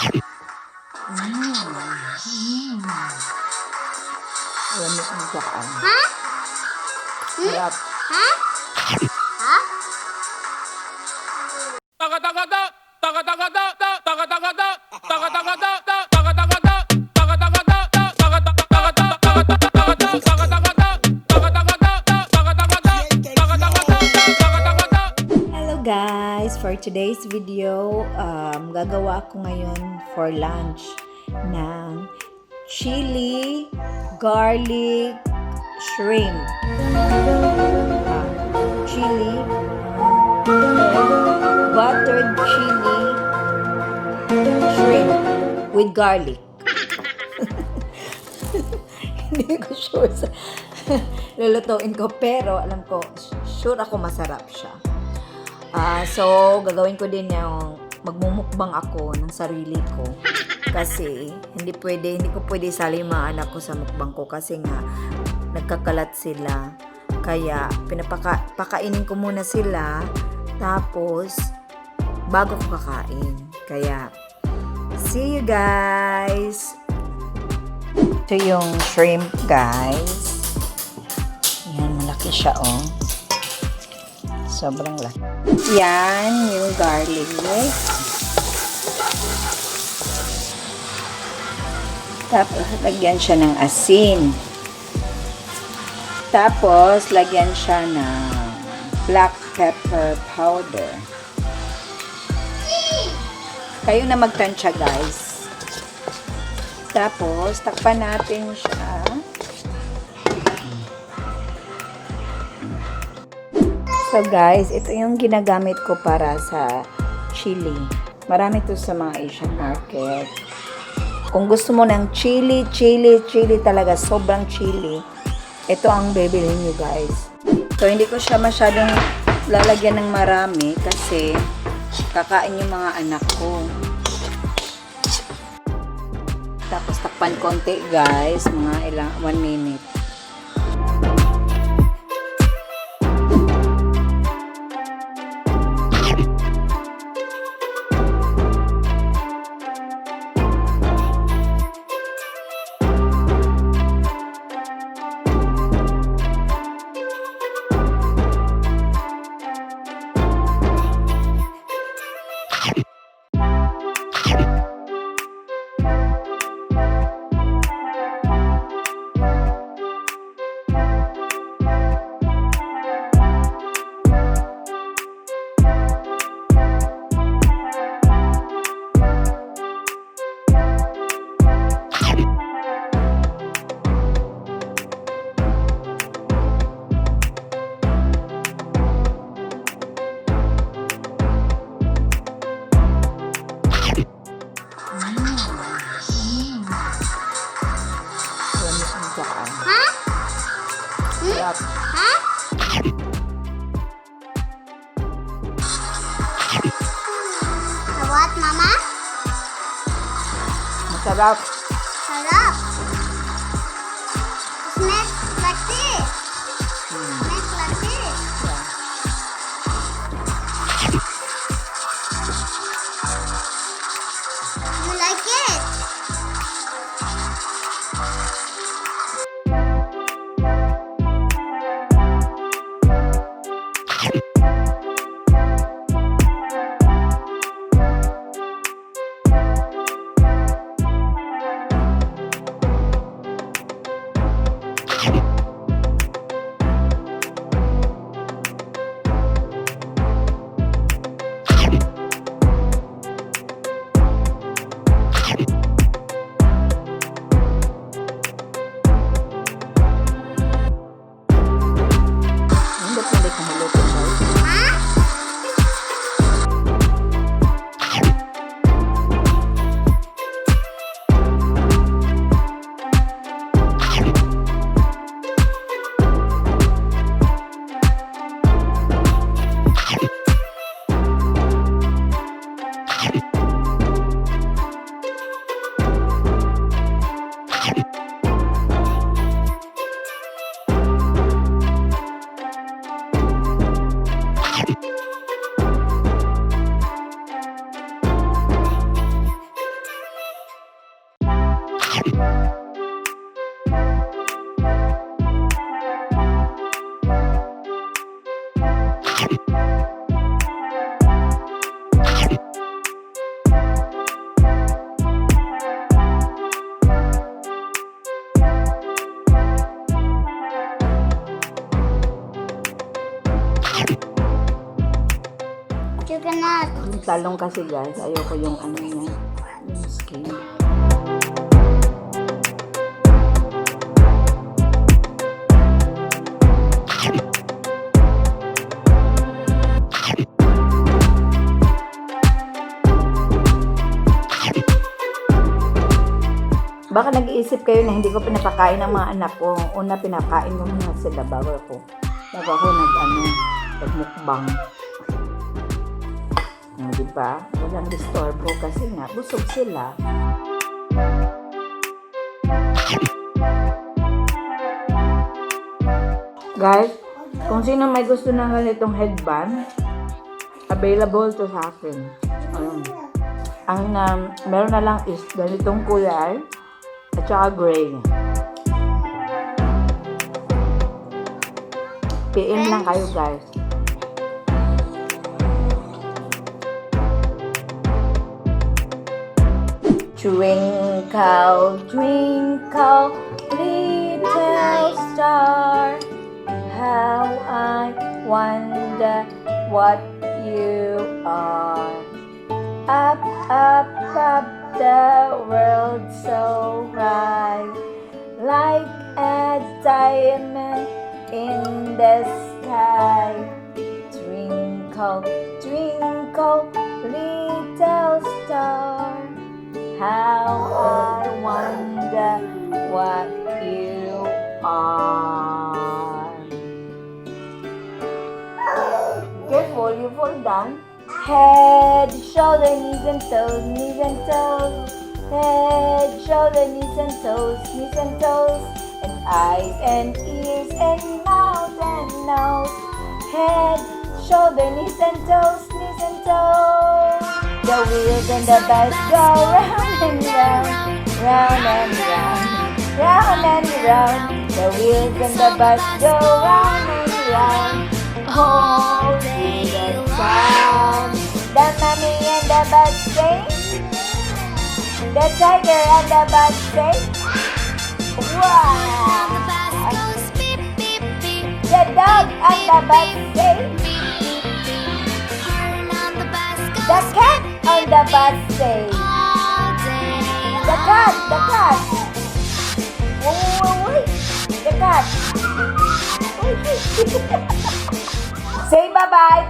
Lamig ang bakaan. Ha? Sarap. Ha? Ha? Hello guys! For today's video, gagawa ako ngayon for lunch ng chili garlic shrimp. Chili buttered chili shrimp with garlic. Hindi ko sure sa lulutuin ko, pero alam ko, sure ako masarap siya. So, gagawin ko din yung magmumukbang ako ng sarili ko. Kasi, hindi ko pwede isali yung mga anak ko sa mukbang ko kasi nga, nagkakalat sila. Kaya, pakainin ko muna sila, tapos, bago ko kakain. Kaya, see you guys! Ito yung shrimp, guys. Yan, malaki siya, oh. Sobrang laki. Yan, yung garlic. Tapos, lagyan siya ng asin. Tapos, lagyan siya ng black pepper powder. Kayo na magtansya, guys. Tapos, takpan natin siya. So guys, ito yung ginagamit ko para sa chili. Marami to sa mga Asian market. Kung gusto mo ng chili talaga, sobrang chili, ito ang bibilhin nyo guys. So hindi ko siya masyadong lalagyan ng marami kasi kakain yung mga anak ko. Tapos takpan konti guys, mga 1 minute. Ha? Sarap. Ha? What, Mama? Masarap. Sarap. Smells like this. Smells like this. You like it? talong kasi guys. Ayoko yung ano niya. Yung skin. Baka nag-iisip kayo na hindi ko pinapakain ng mga anak ko. Una, pinakain ko muna sila bago ako nag-mukbang. Diba? Walang disturbo kasi nga, busog sila. Guys, kung sino may gusto ng ganitong headband, available to sa akin. Ang meron na lang is ganitong kulay at saka gray. PM lang kayo guys. Twinkle, twinkle, little star, how I wonder what you are. Up, up, up, the world so bright, like a diamond in the sky. Twinkle, twinkle, little star, how I wonder what you are. Careful, you fall down. Head, shoulder, knees and toes, knees and toes. Head, shoulder, knees and toes, and eyes and ears and mouth and nose. Head, shoulder, knees and toes, The wheels and the bus go round and round, round and round, round and round. The wheels and the bus go round and round. Oh, see the sound. The mommy and the bus sing. The tiger and the bus sing. Wow! The dog and the bus sing. The cat on the bus sing. The cat. Wait. The cat. Say bye-bye.